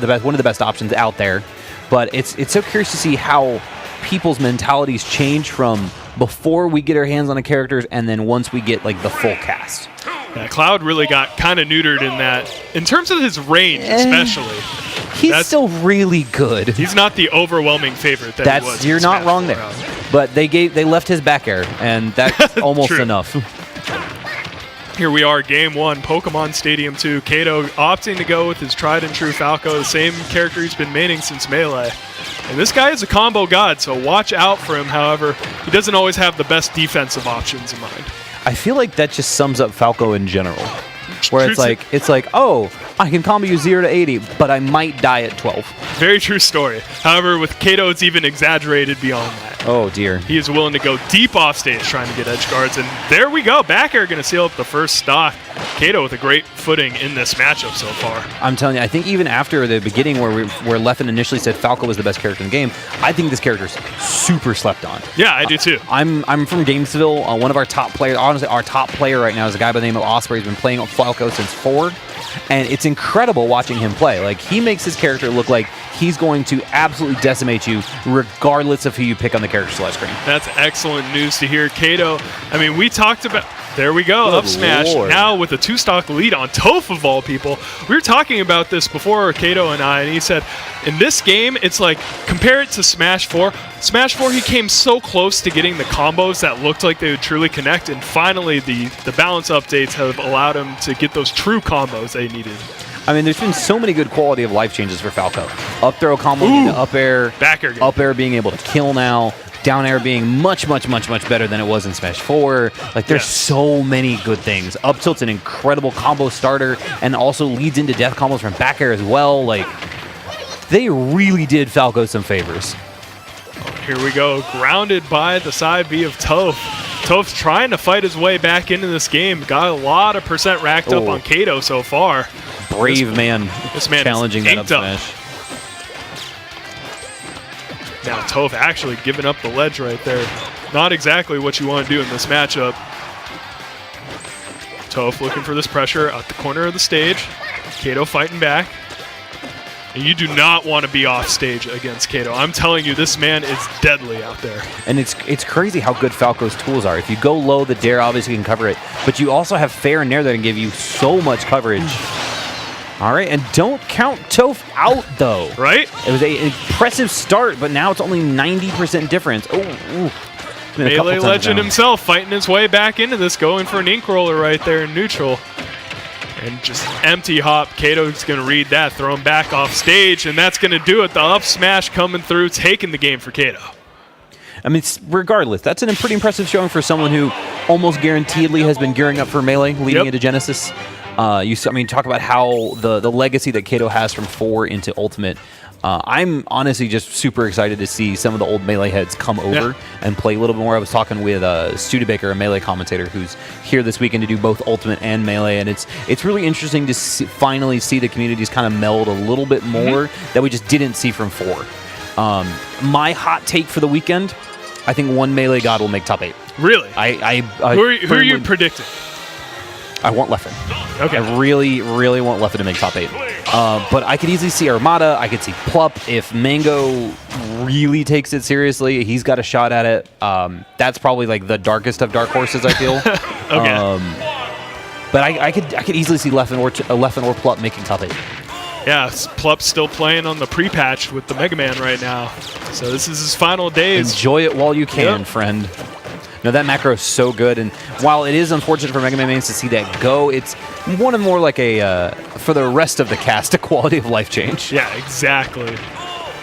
one of the best options out there. But it's so curious to see how people's mentalities change from before we get our hands on the characters and then once we get like the full cast. Yeah, Cloud really got kind of neutered in that. In terms of his range, especially. He's still really good. He's not the overwhelming favorite that he was. You're not wrong there. But they left his back air, and that's almost enough. Here we are, Game 1, Pokemon Stadium 2. Kato opting to go with his tried and true Falco, the same character he's been maining since Melee. And this guy is a combo god, so watch out for him. However, he doesn't always have the best defensive options in mind. I feel like that just sums up Falco in general. Where it's like, oh, I can combo you 0 to 80, but I might die at 12. Very true story. However, with Kato, it's even exaggerated beyond that. Oh, dear. He is willing to go deep off stage trying to get edge guards, and there we go. Back air going to seal up the first stock. Kato with a great footing in this matchup so far. I'm telling you, I think even after the beginning where Leffen initially said Falco was the best character in the game, I think this character's super slept on. Yeah, I do too. I'm from Gainesville. One of our top players, honestly, our top player right now is a guy by the name of Osprey. He's been playing Falco since 4, and it's incredible watching him play. Like, he makes his character look like he's going to absolutely decimate you regardless of who you pick on the character select screen. That's excellent news to hear. Kato, I mean, we talked about... There we go, up smash. Lord. Now with a 2-stock lead on Toph of all people. We were talking about this before, Kato and I, and he said, in this game, it's like, compare it to Smash 4. Smash 4, he came so close to getting the combos that looked like they would truly connect, and finally the balance updates have allowed him to get those true combos they needed. I mean, there's been so many good quality of life changes for Falco. Up throw combo into up air. Back air. Up air being able to kill now. Down air being much, much, much, much better than it was in Smash 4. Like, there's so many good things. Up tilt's an incredible combo starter and also leads into death combos from back air as well. Like, they really did Falco some favors. Here we go. Grounded by the side B of Toph. Toph's trying to fight his way back into this game. Got a lot of percent racked up on Kato so far. Brave man. This man challenging that up smash. Now Toph actually giving up the ledge right there. Not exactly what you want to do in this matchup. Toph looking for this pressure at the corner of the stage. Kato fighting back. And you do not want to be off stage against Kato. I'm telling you, this man is deadly out there. And it's crazy how good Falco's tools are. If you go low, the dare obviously can cover it. But you also have fair and nair that can give you so much coverage. All right, and don't count Toph out, though. Right? It was an impressive start, but now it's only 90% difference. Oh, Melee legend himself fighting his way back into this, going for an ink roller right there in neutral. And just empty hop. Kato's going to read that, throw him back off stage, and that's going to do it. The up smash coming through, taking the game for Kato. I mean, regardless, that's a pretty impressive showing for someone who almost guaranteedly has been gearing up for Melee leading into Genesis. Talk about how the legacy that Kato has from 4 into Ultimate. I'm honestly just super excited to see some of the old Melee heads come over and play a little bit more. I was talking with Studebaker, a Melee commentator, who's here this weekend to do both Ultimate and Melee, and it's really interesting to finally see the communities kind of meld a little bit more that we just didn't see from 4. My hot take for the weekend, I think one Melee god will make top 8. Really? Who are you predicting? I want Leffen. Okay. I really, really want Leffen to make top 8. But I could easily see Armada. I could see Plup. If Mango really takes it seriously, he's got a shot at it. That's probably like the darkest of dark horses, I feel. But I could easily see Leffen or Plup making top 8. Yeah, Plup's still playing on the pre-patch with the Mega Man right now. So this is his final days. Enjoy it while you can, friend. No, that macro is so good, and while it is unfortunate for Mega Man mains to see that go, it's more like a, for the rest of the cast, a quality of life change. Yeah, exactly.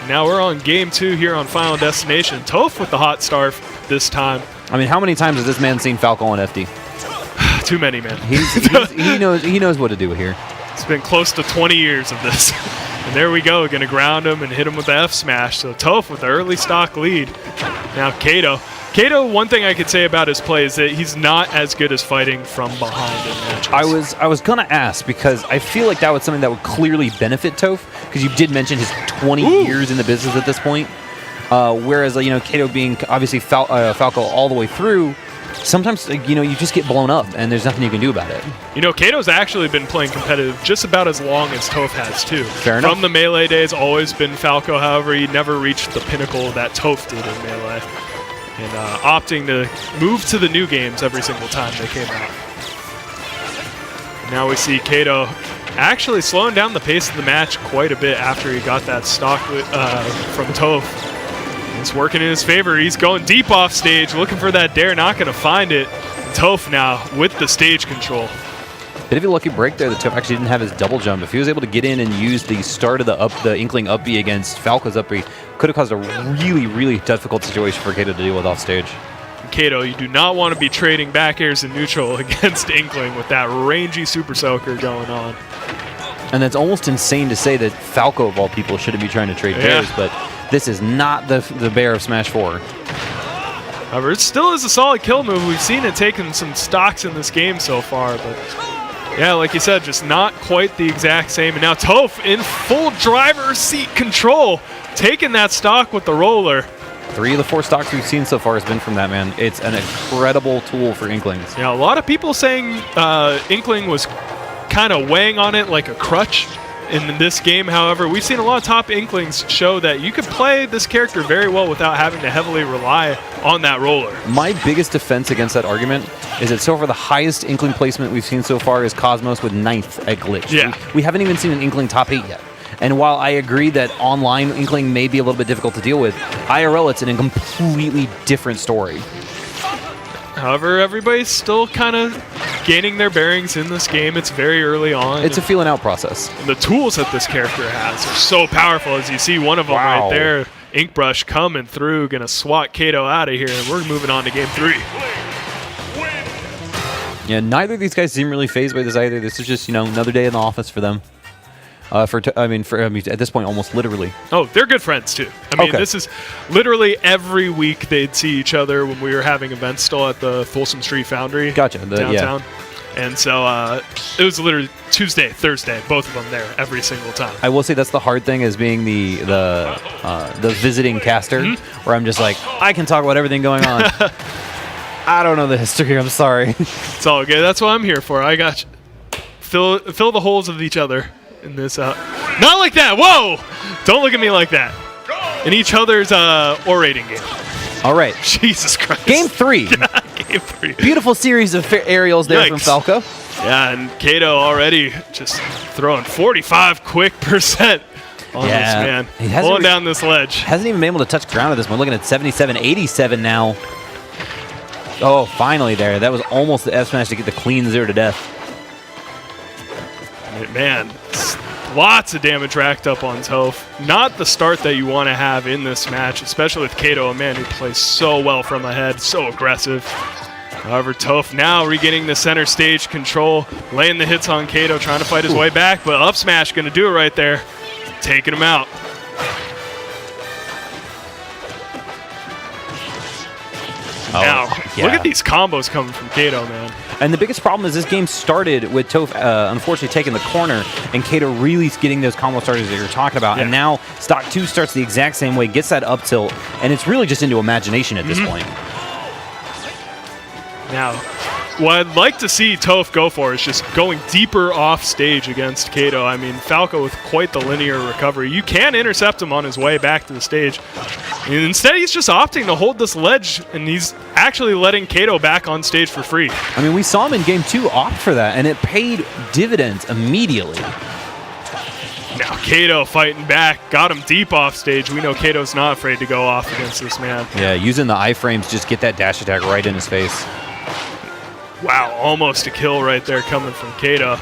Now we're on Game 2 here on Final Destination. Toph with the hot start this time. I mean, how many times has this man seen Falco on FD? Too many, man. He knows what to do here. It's been close to 20 years of this. And there we go, going to ground him and hit him with the F smash. So Toph with the early stock lead. Now Kato. Kato, one thing I could say about his play is that he's not as good as fighting from behind in matches. I was gonna ask because I feel like that was something that would clearly benefit Toph because you did mention his 20 years in the business at this point. Whereas Kato being obviously Falco all the way through, sometimes, like, you just get blown up, and there's nothing you can do about it. Kato's actually been playing competitive just about as long as Toph has, too. Fair enough. From the Melee days, always been Falco. However, he never reached the pinnacle that Toph did in Melee. And opting to move to the new games every single time they came out. Now we see Kato actually slowing down the pace of the match quite a bit after he got that stock from Toph. It's working in his favor. He's going deep off stage, looking for that dare, not going to find it. Toph now with the stage control. Bit of a lucky break there that Toph actually didn't have his double jump. If he was able to get in and use the start of the Inkling up B against Falco's up B, could have caused a really, really difficult situation for Kato to deal with off stage. Kato, you do not want to be trading back airs in neutral against Inkling with that rangy Super Soaker going on. And that's almost insane to say that Falco, of all people, shouldn't be trying to trade bears, but this is not the bear of Smash 4. However, it still is a solid kill move. We've seen it taking some stocks in this game so far, but yeah, like you said, just not quite the exact same. And now Toph in full driver's seat control, taking that stock with the roller. 3 of the 4 stocks we've seen so far has been from that man. It's an incredible tool for Inklings. Yeah, a lot of people saying Inkling was kind of weighing on it like a crutch in this game. However, we've seen a lot of top Inklings show that you could play this character very well without having to heavily rely on that roller. My biggest defense against that argument is that so far the highest Inkling placement we've seen so far is Cosmos with 9th at Glitch. Yeah. We haven't even seen an Inkling top 8 yet. And while I agree that online Inkling may be a little bit difficult to deal with, IRL it's in a completely different story. However, everybody's still kind of gaining their bearings in this game. It's very early on. It's a feeling out process. And the tools that this character has are so powerful. As you see one of them right there, Inkbrush coming through, going to swat Kato out of here, and we're moving on to game 3. Yeah, neither of these guys seem really phased by this either. This is just, another day in the office for them. At this point, almost literally. Oh, they're good friends, too. This is literally every week they'd see each other when we were having events still at the Folsom Street Foundry downtown. Yeah. And so it was literally Tuesday, Thursday, both of them there every single time. I will say that's the hard thing as being the visiting caster, where I'm just like, I can talk about everything going on. I don't know the history. I'm sorry. It's all good. That's what I'm here for. I got you. Fill the holes of each other. In this not like that. Whoa! Don't look at me like that. In each other's orating game. All right. Jesus Christ. Game 3. Game 3. Beautiful series of aerials there from Falco. Yeah, and Kato already just throwing 45 quick% on this man. Pulling down this ledge. Hasn't even been able to touch ground at this one. Looking at 77, 87 now. Oh, finally there. That was almost the F smash to get the clean 0 to death. Man, lots of damage racked up on Toph. Not the start that you want to have in this match, especially with Kato, a man who plays so well from ahead, so aggressive. However, Toph now regaining the center stage control, laying the hits on Kato, trying to fight his way back, but up smash going to do it right there, taking him out. Now, look at these combos coming from Kato, man. And the biggest problem is this game started with Toph unfortunately taking the corner and Kato really getting those combo starters that you're talking about. Yeah. And now Stock 2 starts the exact same way, gets that up tilt, and it's really just into imagination at this point. Now, what I'd like to see Toph go for is just going deeper off stage against Kato. I mean, Falco with quite the linear recovery. You can intercept him on his way back to the stage. And instead, he's just opting to hold this ledge, and he's actually letting Kato back on stage for free. I mean, we saw him in Game 2 opt for that, and it paid dividends immediately. Now, Kato fighting back, got him deep off stage. We know Kato's not afraid to go off against this man. Yeah, using the iframes, just get that dash attack right in his face. Wow, almost a kill right there coming from Kato.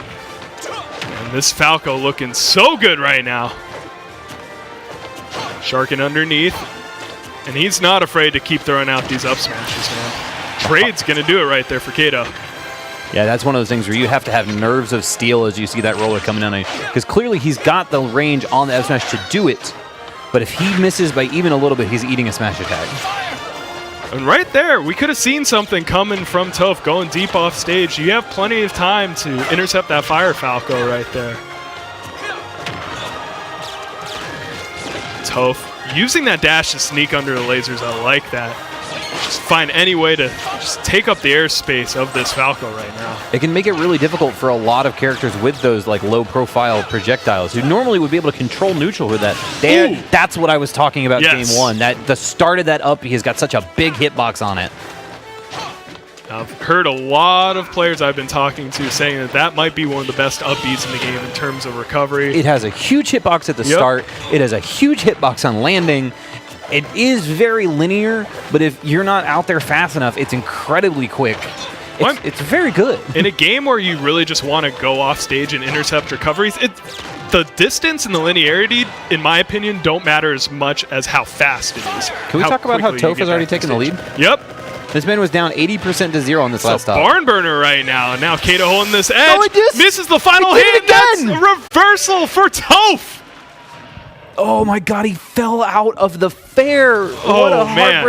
And this Falco looking so good right now. Sharking underneath. And he's not afraid to keep throwing out these up smashes, man. Trade's going to do it right there for Kato. Yeah, that's one of those things where you have to have nerves of steel as you see that roller coming down. Because clearly he's got the range on the F smash to do it. But if he misses by even a little bit, he's eating a smash attack. And right there, we could have seen something coming from Toph going deep off stage. You have plenty of time to intercept that Fire Falco right there. Toph using that dash to sneak under the lasers. I like that. just find any way to just take up the airspace of this Falco right now. It can make it really difficult for a lot of characters with those like low-profile projectiles who normally would be able to control neutral with that. That's what I was talking about game one. That the start of that up, he's got such a big hitbox on it. I've heard a lot of players I've been talking to saying that that might be one of the best upbeats in the game in terms of recovery. It has a huge hitbox at the start. It has a huge hitbox on landing. It is very linear, but if you're not out there fast enough, it's incredibly quick. It's very good. In a game where you really just want to go off stage and intercept recoveries, the distance and the linearity, in my opinion, don't matter as much as how fast it is. Can we talk about how Toph has already taken the lead? Yep. This man was down 80% to 0 on this last stop. Barn burner right now. Now Kato holding this edge. No, misses the final hit. That's a reversal for Toph. Oh my god, he fell out of the fair. What a heartbreaker.